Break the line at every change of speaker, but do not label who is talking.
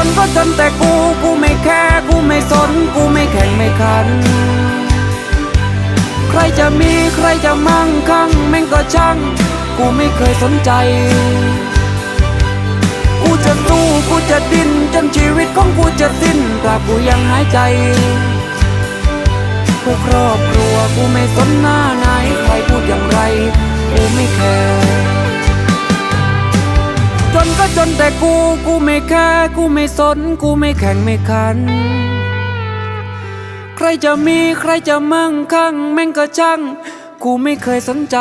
นก็จนแต่กูไม่แคร์กูไม่สนกูไม่แข่งไม่ขันใครจะมีใครจะมั่งคั่งแม่งก็ช่างกูไม่เคยสนใจกูจะสู้กูจะดิ้นจนชีวิตของกูจะสิ้นตราบกูยังหายใจกูครอบครัวกูไม่สนหน้าไหนใครพูดอย่างไรกูไม่แคร์จนก็จนแต่กูไม่แคร์กูไม่สนกูไม่แข่งไม่ขันใครจะมีใครจะมั่งคั่งแม่งก็ช่างกูไม่เคยสนใจ